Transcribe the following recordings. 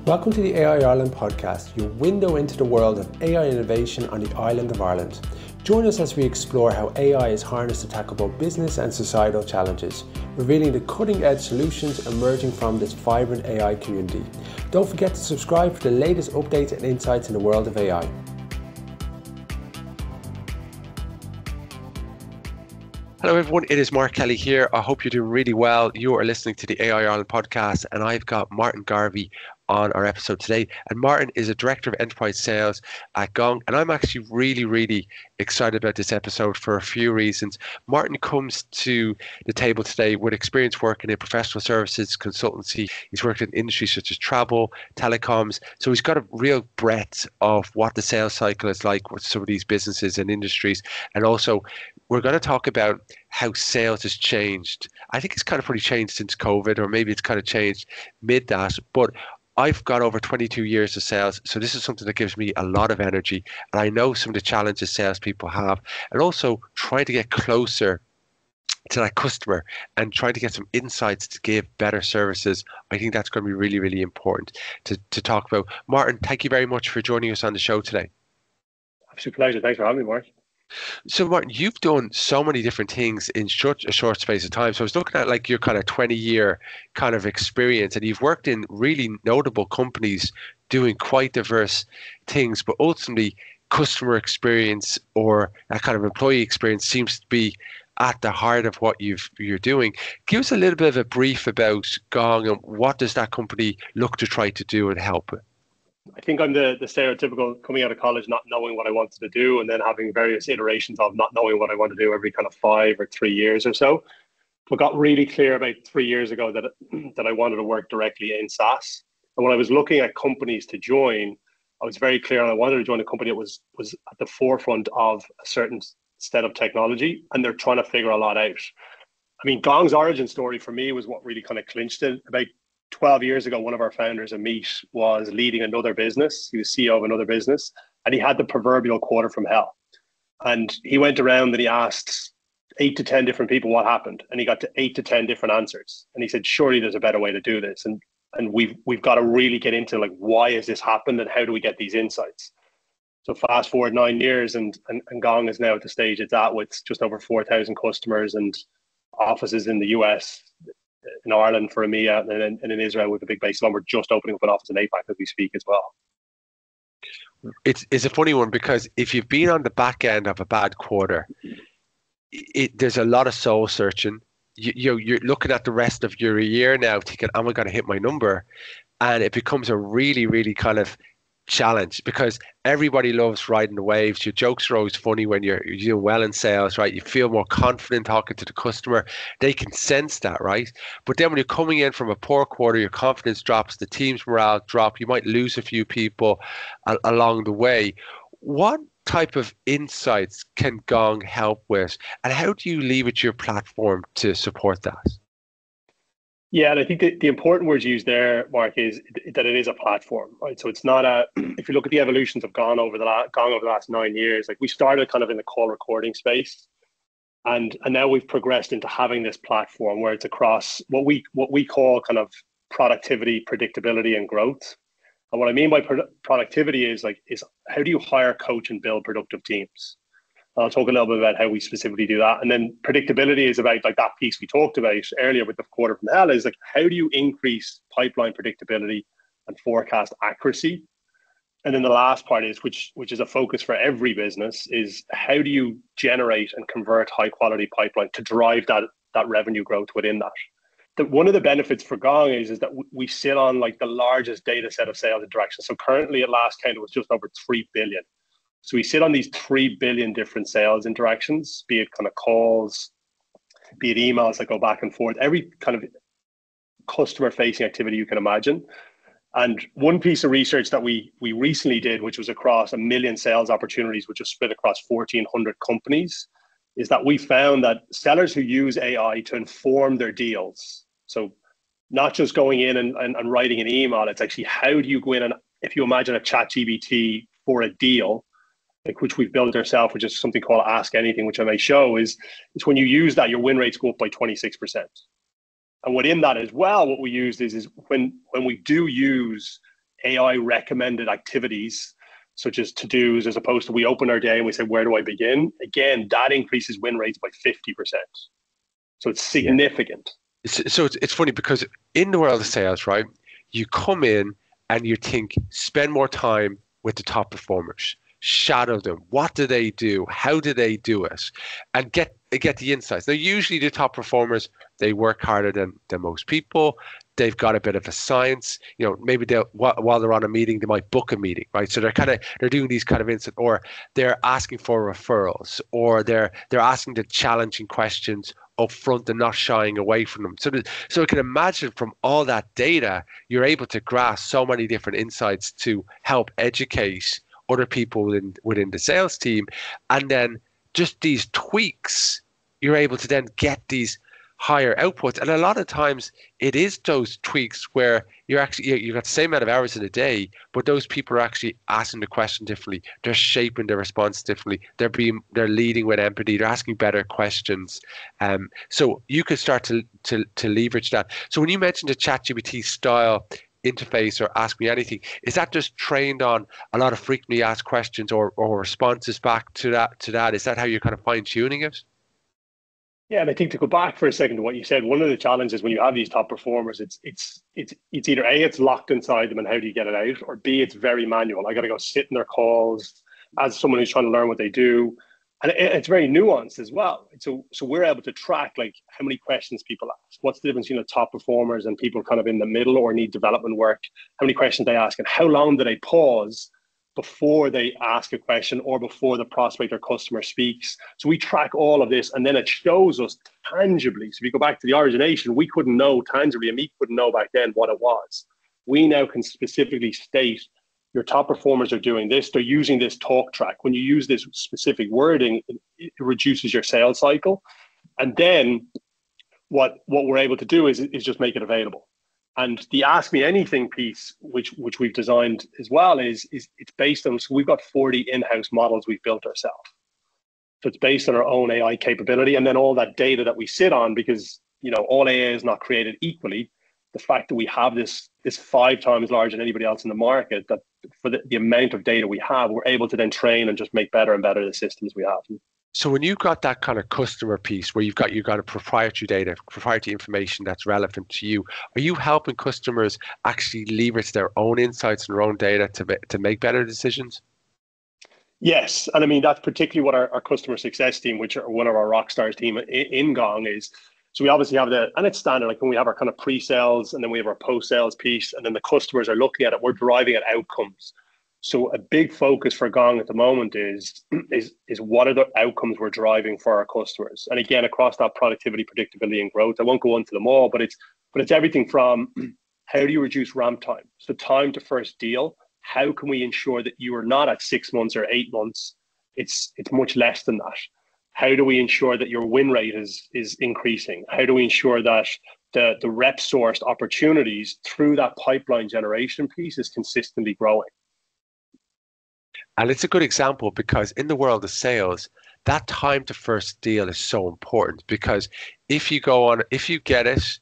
Welcome to the AI Ireland podcast, your window into the world of AI innovation on the island of Ireland. Join us as we explore how AI is harnessed to tackle both business and societal challenges, revealing the cutting-edge solutions emerging from this vibrant AI community. Don't forget to subscribe for the latest updates and insights in the world of AI. Hello everyone, it is Mark Kelly here. I hope you're doing really well. You are listening to the AI Ireland podcast and I've got Martin Garvey on our episode today. And Martin is a Director of Enterprise Sales at Gong. And I'm actually really excited about this episode for a few reasons. Martin comes to the table today with experience working in professional services, consultancy. He's worked in industries such as travel, telecoms. So he's got a real breadth of what the sales cycle is like with some of these businesses and industries. And also, we're going to talk about how sales has changed. I think it's kind of pretty changed since COVID, or maybe it's kind of changed mid that. But I've got over 22 years of sales, so this is something that gives me a lot of energy. And I know some of the challenges salespeople have, and also trying to get closer to that customer and trying to get some insights to give better services. I think that's going to be really important to talk about. Martin, thank you very much for joining us on the show today. Absolute pleasure. Thanks for having me, Mark. So Martin, you've done so many different things in such a short space of time. So I was looking at like your kind of 20-year kind of experience, and you've worked in really notable companies doing quite diverse things, but ultimately customer experience or that kind of employee experience seems to be at the heart of what you're doing. Give us a little bit of a brief about Gong and what does that company look to try to do and help with? I think I'm the stereotypical coming out of college not knowing what I wanted to do and then having various iterations of not knowing what I want to do every kind of 5 or 3 years or so. But got really clear about 3 years ago that I wanted to work directly in SaaS. And when I was looking at companies to join, I was very clear and I wanted to join a company that was at the forefront of a certain set of technology, and they're trying to figure a lot out. I mean, Gong's origin story for me was what really kind of clinched it. About 12 years ago, one of our founders, Amit, was leading another business. He was CEO of another business, and he had the proverbial quarter from hell. And he went around and he asked 8 to 10 different people what happened, and he got to 8 to 10 different answers. And he said, "Surely there's a better way to do this." And we've got to really get into like, why has this happened, and how do we get these insights? So fast forward 9 years, and Gong is now at the stage it's at with just over 4,000 customers and offices in the US, in Ireland for EMEA, and in Israel with a big base. And we're just opening up an office in APAC as we speak as well. It's a funny one because if you've been on the back end of a bad quarter, there's a lot of soul searching. You're looking at the rest of your year now thinking, am I going to hit my number? And it becomes a really kind of challenge because everybody loves riding the waves. Your jokes are always funny when you're doing well in sales, right? You feel more confident talking to the customer. They can sense that, right? But then when you're coming in from a poor quarter, your confidence drops, the team's morale drop, you might lose a few people along the way. What type of insights can Gong help with? And how do you leverage your platform to support that? Yeah, and I think the important words used there, Mark, is that it is a platform, right? So it's not if you look at the evolutions of Gong over the last 9 years, like we started kind of in the call recording space, and now we've progressed into having this platform where it's across what we call kind of productivity, predictability, and growth. And what I mean by productivity is how do you hire, coach, and build productive teams? I'll talk a little bit about how we specifically do that. And then predictability is about like that piece we talked about earlier with the quarter from hell is like, how do you increase pipeline predictability and forecast accuracy? And then the last part is, which is a focus for every business, is how do you generate and convert high quality pipeline to drive that revenue growth within that? One of the benefits for Gong is that we sit on like the largest data set of sales interactions. So currently at last count, it was just over 3 billion. So we sit on these 3 billion different sales interactions, be it kind of calls, be it emails that go back and forth, every kind of customer facing activity you can imagine. And one piece of research that we recently did, which was across 1 million sales opportunities, which was split across 1,400 companies, is that we found that sellers who use AI to inform their deals, so not just going in and writing an email, it's actually how do you go in and, if you imagine a ChatGPT for a deal, like which we've built ourselves, which is something called Ask Anything, which I may show, is when you use that, your win rates go up by 26%. And within that as well, what we used is when we do use AI recommended activities such as to-dos, as opposed to we open our day and we say, where do I begin? Again, that increases win rates by 50%. So it's Yeah. significant. So it's funny because in the world of sales, right, you come in and you think, spend more time with the top performers, shadow them. What do they do? How do they do it? And get the insights. Now, usually the top performers, they work harder than most people. They've got a bit of a science. Maybe they'll while they're on a meeting, they might book a meeting, right? So they're doing these kind of instant, or they're asking for referrals, or they're asking the challenging questions up front and not shying away from them. So I can imagine from all that data, you're able to grasp so many different insights to help educate other people within the sales team. And then just these tweaks, you're able to then get these higher outputs. And a lot of times it is those tweaks where you've got the same amount of hours in a day, but those people are actually asking the question differently. They're shaping their response differently. They're leading with empathy. They're asking better questions. So you could start to leverage that. So when you mentioned the ChatGPT style interface or ask me anything, is that just trained on a lot of frequently asked questions or responses back to that? Is that how you're kind of fine tuning it? Yeah, and I think to go back for a second to what you said, one of the challenges when you have these top performers, it's either A, it's locked inside them and how do you get it out, or B, it's very manual. I got to go sit in their calls as someone who's trying to learn what they do. And it's very nuanced as well. So we're able to track like how many questions people ask, what's the difference between the top performers and people kind of in the middle or need development work, how many questions they ask and how long do they pause before they ask a question or before the prospect or customer speaks. So we track all of this and then it shows us tangibly. So if you go back to the origination, we couldn't know tangibly and we couldn't know back then what it was. We now can specifically state your top performers are doing this. They're using this talk track. When you use this specific wording, it reduces your sales cycle. And then what we're able to do is just make it available. And the Ask Me Anything piece, which we've designed as well, is it's based on, so we've got 40 in-house models we've built ourselves. So it's based on our own AI capability and then all that data that we sit on, because all AI is not created equally. The fact that we have this 5 times larger than anybody else in the market, that for the amount of data we have, we're able to then train and just make better and better the systems we have. So when you've got that kind of customer piece where you've got a proprietary data, proprietary information that's relevant to you, are you helping customers actually leverage their own insights and their own data to make better decisions? Yes. And I mean, that's particularly what our customer success team, which are one of our rock stars team in Gong is. So we obviously have and it's standard, like when we have our kind of pre-sales and then we have our post-sales piece and then the customers are looking at it, we're deriving at outcomes. So a big focus for Gong at the moment is what are the outcomes we're driving for our customers? And again, across that productivity, predictability, and growth, I won't go into them all, but it's everything from how do you reduce ramp time? So time to first deal. How can we ensure that you are not at 6 months or 8 months? It's much less than that. How do we ensure that your win rate is increasing? How do we ensure that the rep sourced opportunities through that pipeline generation piece is consistently growing? And it's a good example because in the world of sales, that time to first deal is so important because if you get it,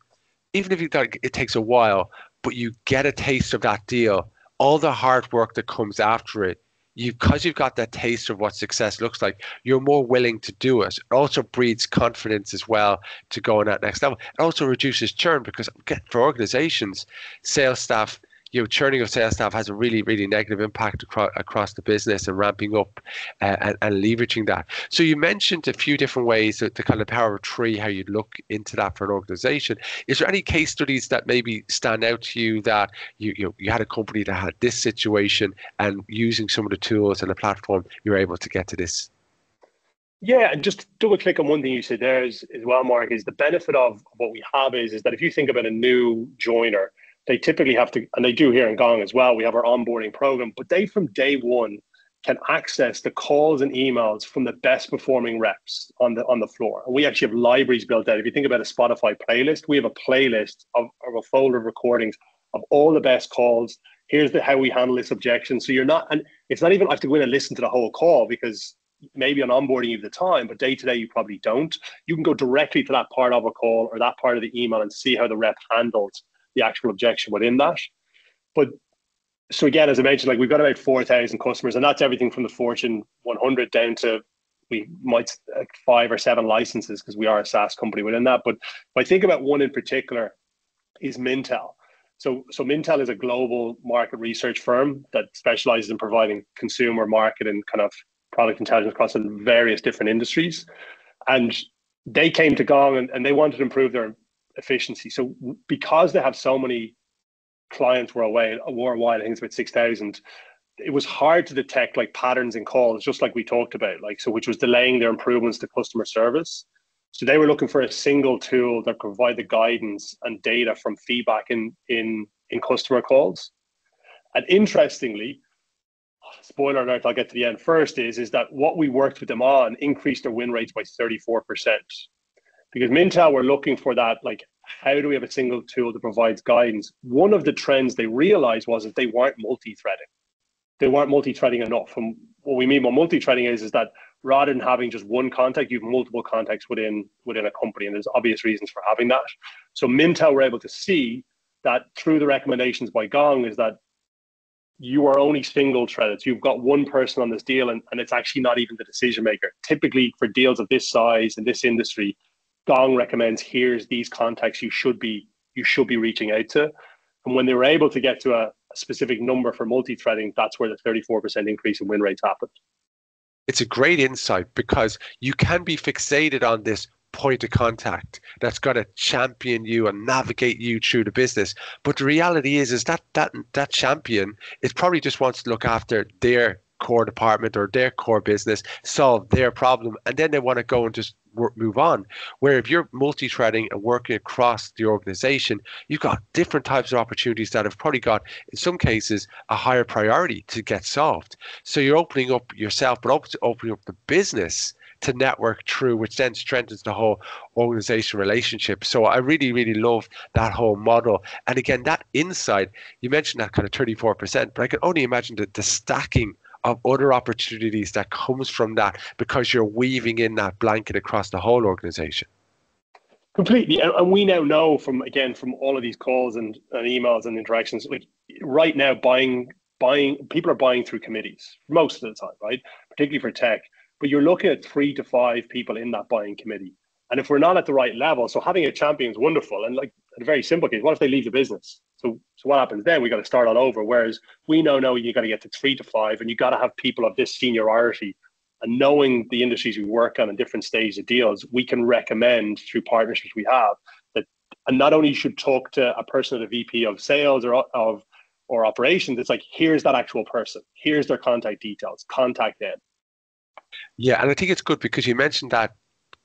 even if it takes a while, but you get a taste of that deal, all the hard work that comes after it, because you've got that taste of what success looks like, you're more willing to do it. It also breeds confidence as well to go on that next level. It also reduces churn because for organizations, sales staff, churning of sales staff has a really, really negative impact across the business and ramping up and leveraging that. So you mentioned a few different ways that the kind of power of three, how you'd look into that for an organization. Is there any case studies that maybe stand out to you that you had a company that had this situation and using some of the tools and the platform, you're able to get to this? Yeah, and just double click on one thing you said there as well, Mark, is the benefit of what we have is that if you think about a new joiner, they typically have to, and they do here in Gong as well, we have our onboarding program, but they from day one can access the calls and emails from the best performing reps on the floor. And we actually have libraries built out. If you think about a Spotify playlist, we have a playlist of a folder of recordings of all the best calls. Here's how we handle this objection. So and it's not even I have to go in and listen to the whole call because maybe on onboarding you have the time, but day to day you probably don't. You can go directly to that part of a call or that part of the email and see how the rep handled the actual objection within that. But So again, as I mentioned, like we've got about 4,000 customers, and that's everything from the Fortune 100 down to we might 5 or 7 licenses because we are a SaaS company within that. But if I think about one in particular, is Mintel. So Mintel is a global market research firm that specializes in providing consumer market and kind of product intelligence across various different industries. And they came to Gong and they wanted to improve their efficiency. So because they have so many clients worldwide, I think it's about 6,000, it was hard to detect like patterns in calls, just like we talked about, like, so which was delaying their improvements to customer service. So they were looking for a single tool that could provide the guidance and data from feedback in customer calls. And interestingly, spoiler alert, I'll get to the end first, is that what we worked with them on increased their win rates by 34%. Because Mintel were looking for that, like, how do we have a single tool that provides guidance? One of the trends they realized was that they weren't multi-threading. They weren't multi-threading enough. And what we mean by multi-threading is that rather than having just one contact, you have multiple contacts within a company, and there's obvious reasons for having that. So Mintel were able to see that through the recommendations by Gong is that you are only single threaded. So you've got one person on this deal, and it's actually not even the decision maker. Typically for deals of this size in this industry, Gong recommends here's these contacts you should be reaching out to. And when they were able to get to a specific number for multi-threading, that's where the 34% increase in win rates happened. It's a great insight because you can be fixated on this point of contact that's going to champion you and navigate you through the business. But the reality is that champion is probably just wants to look after their core department or their core business, solve their problem, and then they want to go and just move on. Where if you're multi-threading and working across the organization, you've got different types of opportunities that have probably got, in some cases, a higher priority to get solved. So you're opening up yourself, but also opening up the business to network through, which then strengthens the whole organization relationship. So I really, really love that whole model. And again, that insight, you mentioned that kind of 34%, but I can only imagine the stacking of other opportunities that comes from that because you're weaving in that blanket across the whole organization. Completely. And we now know from all of these calls and emails and interactions, like right now, people are buying through committees most of the time, right? Particularly for tech. But you're looking at 3 to 5 people in that buying committee. And if we're not at the right level, so having a champion is wonderful. And like a very simple case, what if they leave the business? So what happens then? We got to start all over. Whereas we know you got to get to 3 to 5, and you got to have people of this seniority. And knowing the industries we work on and different stages of deals, we can recommend through partnerships we have that. And not only should talk to a person at a VP of sales or operations, it's like, here's that actual person. Here's their contact details. Contact them. Yeah, and I think it's good because you mentioned that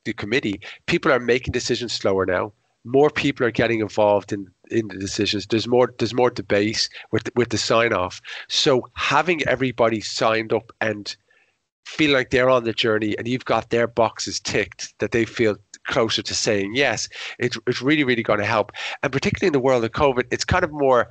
the committee, people are making decisions slower now. More people are getting involved in the decisions. There's more debate with the sign off. So having everybody signed up and feel like they're on the journey and you've got their boxes ticked that they feel closer to saying yes, it's really, really going to help. And particularly in the world of COVID, it's kind of more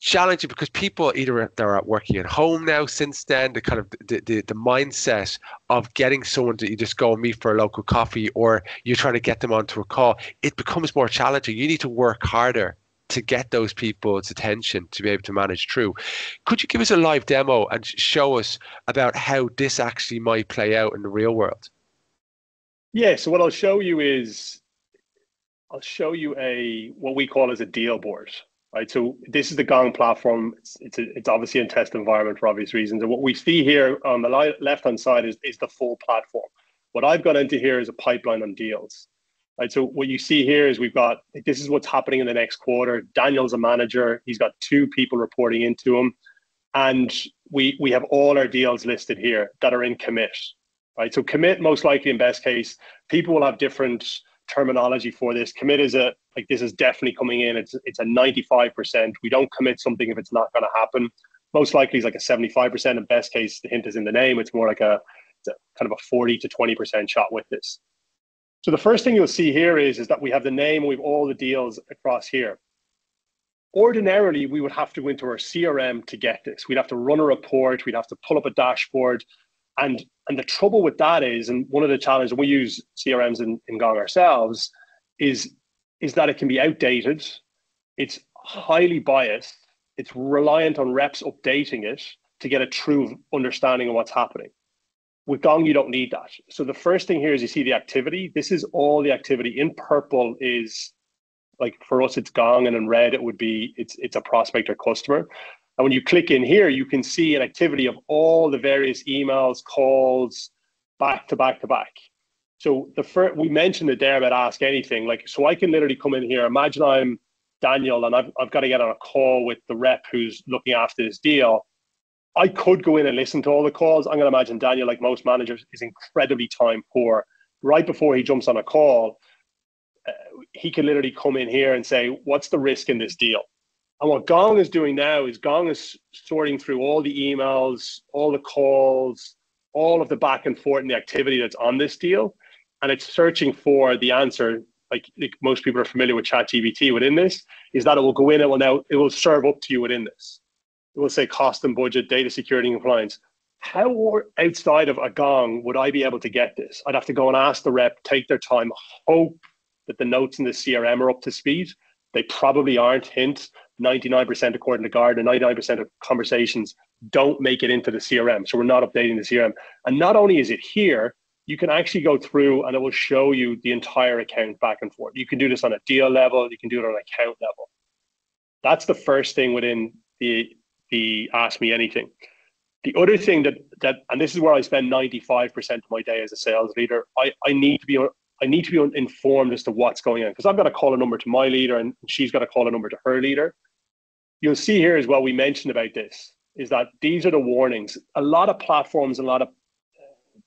challenging because people either they're working at home now since then, the kind of the mindset of getting someone to you just go and meet for a local coffee or you're trying to get them onto a call, it becomes more challenging. You need to work harder to get those people's attention to be able to manage through. Could you give us a live demo and show us about how this actually might play out in the real world? Yeah, so what I'll show you what we call as a deal board. Right, so this is the Gong platform. It's obviously in test environment for obvious reasons. And what we see here on the left-hand side is the full platform. What I've got into here is a pipeline on deals. Right, so what you see here is this is what's happening in the next quarter. Daniel's a manager. He's got 2 people reporting into him. And we have all our deals listed here that are in commit. Right, so commit, most likely in best case, people will have different terminology for this. Commit is this is definitely coming in. It's a 95%. We don't commit something if it's not going to happen. Most likely is like a 75%. In best case, the hint is in the name. It's more like it's a kind of a 40 to 20% shot with this. So the first thing you'll see here is that we have the name. We have all the deals across here. Ordinarily, we would have to go into our CRM to get this. We'd have to run a report. We'd have to pull up a dashboard. And the trouble with that is, and one of the challenges, and we use CRMs in Gong ourselves, is that it can be outdated. It's highly biased. It's reliant on reps updating it to get a true understanding of what's happening. With Gong, you don't need that. So the first thing here is you see the activity. This is all the activity. In purple is, like for us, it's Gong, and in red it would be it's a prospect or customer. And when you click in here, you can see an activity of all the various emails, calls, back to back to back. So we mentioned it there about ask anything. Like, so I can literally come in here. Imagine I'm Daniel and I've got to get on a call with the rep who's looking after this deal. I could go in and listen to all the calls. I'm going to imagine Daniel, like most managers, is incredibly time poor. Right before he jumps on a call, he can literally come in here and say, what's the risk in this deal? And what Gong is doing now is Gong is sorting through all the emails, all the calls, all of the back and forth and the activity that's on this deal. And it's searching for the answer. Like most people are familiar with ChatGPT within this, is that it will go in, it will serve up to you within this. It will say cost and budget, data security and compliance. How outside of a Gong would I be able to get this? I'd have to go and ask the rep, take their time, hope that the notes in the CRM are up to speed. They probably aren't. Hint, 99% according to Gartner, 99% of conversations don't make it into the CRM. So we're not updating the CRM. And not only is it here, you can actually go through and it will show you the entire account back and forth. You can do this on a deal level. You can do it on an account level. That's the first thing within the Ask Me Anything. The other thing that and this is where I spend 95% of my day as a sales leader, I need to be informed as to what's going on, because I've got to call a number to my leader and she's got to call a number to her leader. You'll see here as well, we mentioned about this, is that these are the warnings. A lot of platforms, a lot of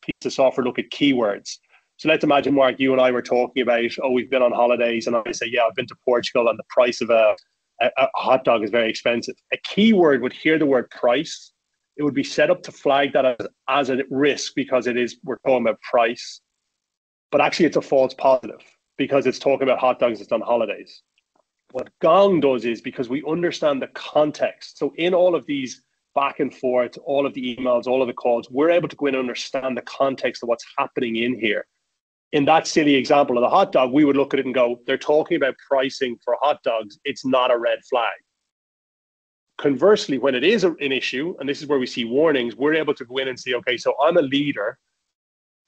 pieces of software look at keywords. So let's imagine, Mark, you and I were talking about, we've been on holidays, and I say, yeah, I've been to Portugal and the price of a hot dog is very expensive. A keyword would hear the word price. It would be set up to flag that as a risk because we're talking about price. But actually it's a false positive because it's talking about hot dogs, it's on holidays. What Gong does is, because we understand the context, so in all of these back and forth, all of the emails, all of the calls, we're able to go in and understand the context of what's happening in here. In that silly example of the hot dog, we would look at it and go, they're talking about pricing for hot dogs. It's not a red flag. Conversely, when it is an issue, and this is where we see warnings, we're able to go in and say, okay, so I'm a leader,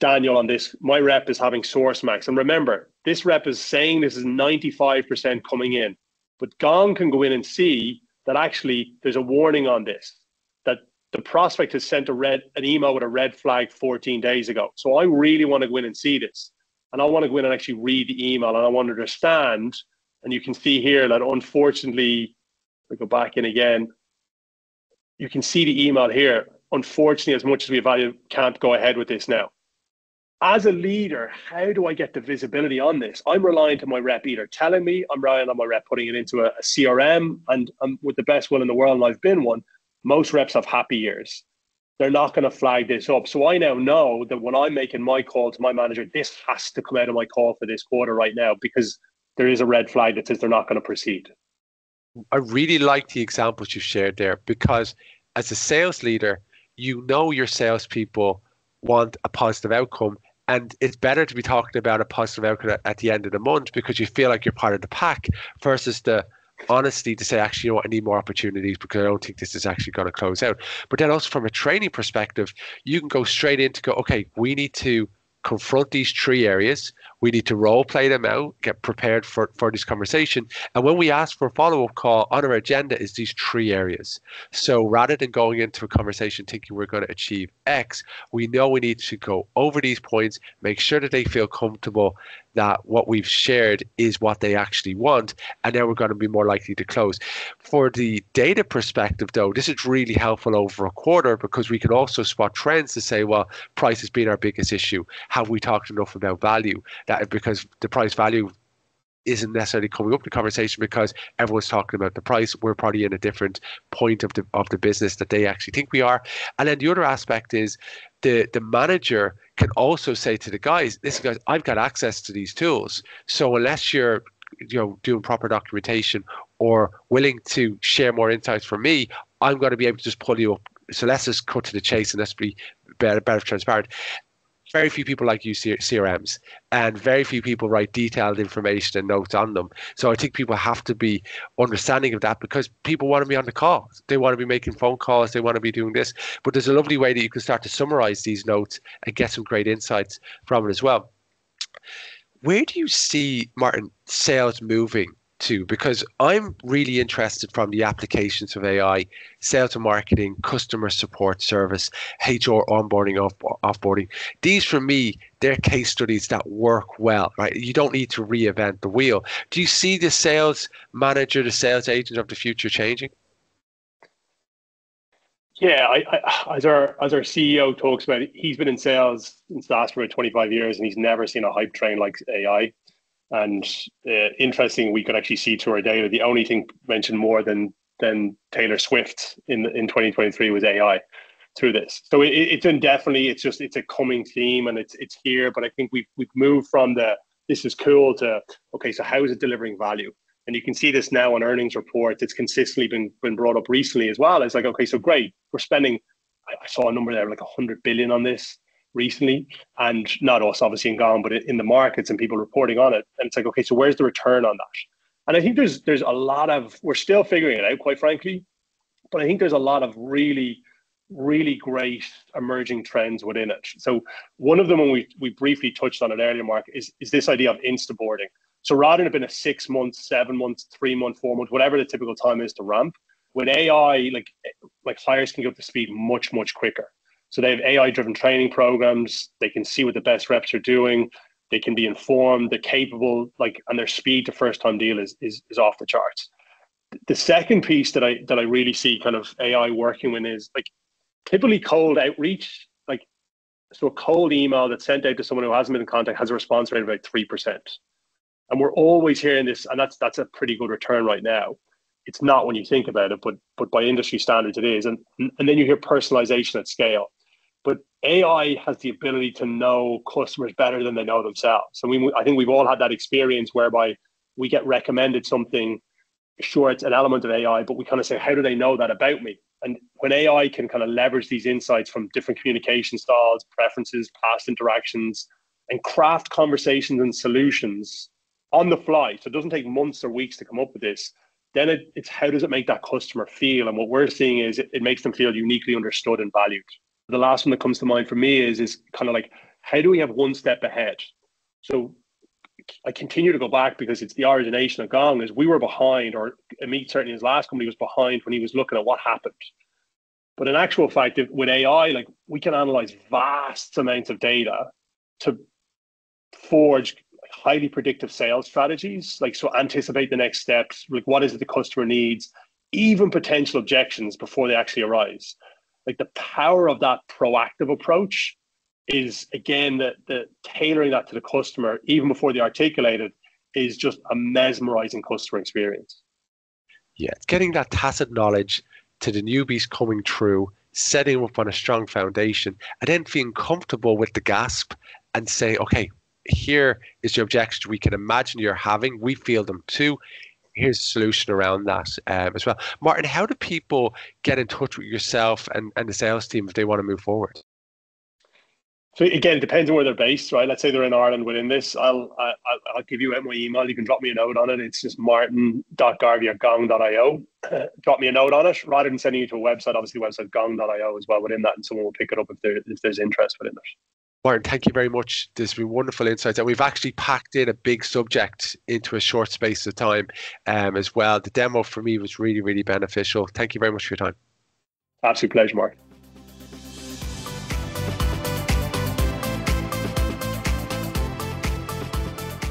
Daniel, on this. My rep is having source max. And remember, this rep is saying this is 95% coming in. But Gong can go in and see that actually there's a warning on this, that the prospect has sent an email with a red flag 14 days ago. So I really want to go in and see this. And I want to go in and actually read the email, and I want to understand. And you can see here that unfortunately, we go back in again, you can see the email here. Unfortunately, as much as we value, can't go ahead with this now. As a leader, how do I get the visibility on this? I'm relying on my rep either telling me, I'm relying on my rep putting it into a CRM, and I'm with the best will in the world, and I've been one. Most reps have happy years. They're not going to flag this up. So I now know that when I'm making my call to my manager, this has to come out of my call for this quarter right now, because there is a red flag that says they're not going to proceed. I really like the examples you shared there, because as a sales leader, you know your salespeople want a positive outcome, and it's better to be talking about a positive outcome at the end of the month because you feel like you're part of the pack, versus the honesty to say, actually, you know what, I need more opportunities because I don't think this is actually going to close out. But then also from a training perspective, you can go straight in to go, okay, we need to confront these three areas. We need to role play them out, get prepared for this conversation. And when we ask for a follow-up call, on our agenda is these three areas. So rather than going into a conversation thinking we're going to achieve X, we know we need to go over these points, make sure that they feel comfortable that what we've shared is what they actually want, and then we're going to be more likely to close. For the data perspective, though, this is really helpful over a quarter, because we can also spot trends to say, well, price has been our biggest issue. Have we talked enough about value? That because the price value isn't necessarily coming up in the conversation because everyone's talking about the price. We're probably in a different point of the business that they actually think we are. And then the other aspect is the manager can also say to the guys, listen guys, I've got access to these tools. So unless you're doing proper documentation or willing to share more insights from me, I'm going to be able to just pull you up. So let's just cut to the chase and let's be better transparent. very few people like use CRMs, and very few people write detailed information and notes on them. So I think people have to be understanding of that, because people want to be on the call. They want to be making phone calls. They want to be doing this. But there's a lovely way that you can start to summarize these notes and get some great insights from it as well. Where do you see, Martin, sales moving to? Because I'm really interested from the applications of AI, sales and marketing, customer support service, HR, onboarding, offboarding. These, for me, they're case studies that work well, right? You don't need to reinvent the wheel. Do you see the sales manager, the sales agent of the future changing? Yeah, as our CEO talks about it, he's been in sales in SaaS for about 25 years, and he's never seen a hype train like AI. And interesting, we could actually see through our data, the only thing mentioned more than Taylor Swift in 2023 was AI through this. So it's indefinitely, it's a coming theme, and it's here. But I think we've moved from this is cool to, okay, so how is it delivering value? And you can see this now on earnings reports. It's consistently been brought up recently as well. It's like, okay, so great, we're spending, I saw a number there, like 100 billion on this recently, and not us obviously in Gong, but in the markets and people reporting on it. And it's like, okay, so where's the return on that? And I think there's a lot of, we're still figuring it out, quite frankly, but I think there's a lot of really, really great emerging trends within it. So one of them, when we briefly touched on it earlier, Mark, is this idea of instaboarding. So rather than have been a 6 months, 7 months, 3 months, 4 months, whatever the typical time is to ramp, with AI, like hires can go up to speed much, much quicker. So they have AI-driven training programs. They can see what the best reps are doing. They can be informed. They're capable, and their speed to first-time deal is off the charts. The second piece that I really see kind of AI working with is like typically cold outreach. So a cold email that's sent out to someone who hasn't been in contact has a response rate of about 3%. And we're always hearing this, and that's a pretty good return right now. It's not when you think about it, but by industry standards it is. And then you hear personalization at scale. But AI has the ability to know customers better than they know themselves. I think we've all had that experience whereby we get recommended something. Sure, it's an element of AI, but we kind of say, how do they know that about me? And when AI can kind of leverage these insights from different communication styles, preferences, past interactions, and craft conversations and solutions on the fly, so it doesn't take months or weeks to come up with this, then it's how does it make that customer feel? And what we're seeing is it makes them feel uniquely understood and valued. The last one that comes to mind for me is kind of like, how do we have one step ahead? So I continue to go back because it's the origination of Gong, is we were behind, or Amit, certainly his last company, was behind when he was looking at what happened. But in actual fact, with AI, like, we can analyze vast amounts of data to forge highly predictive sales strategies, so anticipate the next steps, like what is it the customer needs, even potential objections before they actually arise. Like, the power of that proactive approach is, again, the tailoring that to the customer even before they articulate it is just a mesmerizing customer experience. Yeah, it's getting that tacit knowledge to the newbies coming through, setting them up on a strong foundation, and then feeling comfortable with the gasp and saying, okay, here is the objection we can imagine you're having. We feel them too. Here's a solution around that as well. Martin, how do people get in touch with yourself and the sales team if they want to move forward? So again, it depends on where they're based, right? Let's say they're in Ireland within this. I'll give you out my email. You can drop me a note on it. It's just martin.garvey@gong.io. Drop me a note on it rather than sending you to a website. Obviously, the website gong.io as well within that, and someone will pick it up if there's interest within it. Martin, thank you very much. There's been wonderful insights, and we've actually packed in a big subject into a short space of time as well. The demo for me was really, really beneficial. Thank you very much for your time. Absolute pleasure, Mark.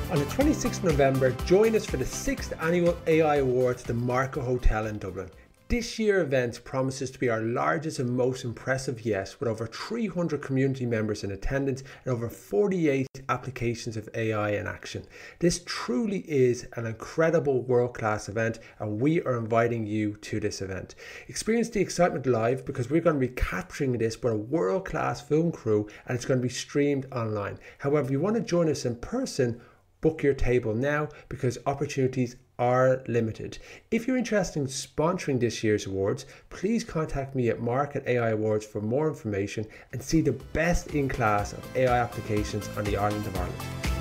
On the 26th of November, join us for the 6th Annual AI Awards at the Marco Hotel in Dublin. This year's event promises to be our largest and most impressive yet, with over 300 community members in attendance and over 48 applications of AI in action. This truly is an incredible world-class event, and we are inviting you to this event. Experience the excitement live, because we're going to be capturing this with a world-class film crew, and it's going to be streamed online. However, if you want to join us in person, Book your table now because opportunities are limited. If you're interested in sponsoring this year's awards, please contact me at Mark@AI Awards for more information and see the best in class of AI applications on the island of Ireland.